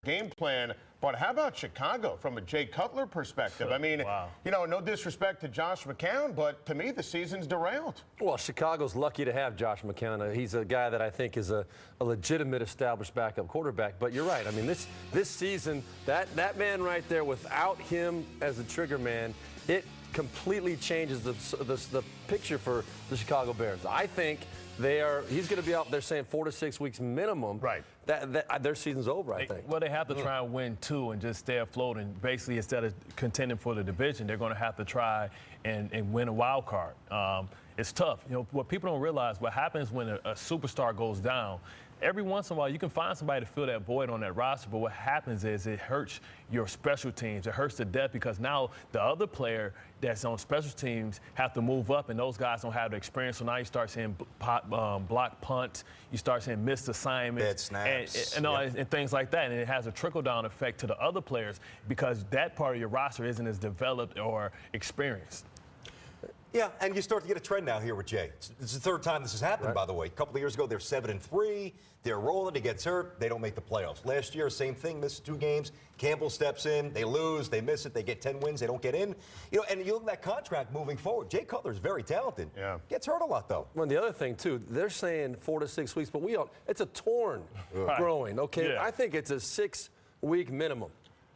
game plan. But how about Chicago from a Jay Cutler perspective? I mean, Wow. you know, no disrespect to Josh McCown, but to me, the season's derailed. Well, Chicago's lucky to have Josh McCown. He's a guy that I think is a legitimate established backup quarterback. But you're right. I mean, this season, that man right there, without him as a trigger man, it completely changes the picture for the Chicago Bears. I think he's going to be out there saying 4 to 6 weeks minimum. Right. Their season's over, I think. Well, they have to try and win 2 and just stay afloat. And basically, instead of contending for the division, they're going to have to try and win a wild card. It's tough. You know, what people don't realize, what happens when a superstar goes down, every once in a while, you can find somebody to fill that void on that roster, but what happens is it hurts your special teams. It hurts to death because now the other player that's on special teams have to move up, and those guys don't have the experience. So now you start seeing block punts, you start seeing missed assignments, dead snaps, and things like that. And it has a trickle-down effect to the other players because that part of your roster isn't as developed or experienced. Yeah, and you start to get a trend now here with Jay. It's the third time this has happened, by the way. A couple of years ago, they're 7-3. They're rolling. He gets hurt. They don't make the playoffs. Last year, same thing. Misses 2 games. Campbell steps in. They lose. They miss it. They get 10 wins. They don't get in. You know, and you look at that contract moving forward. Jay Cutler is very talented. Yeah. Gets hurt a lot, though. Well, the other thing, too, they're saying 4 to 6 weeks, but it's a torn growing, okay? Yeah. I think it's a 6-week minimum.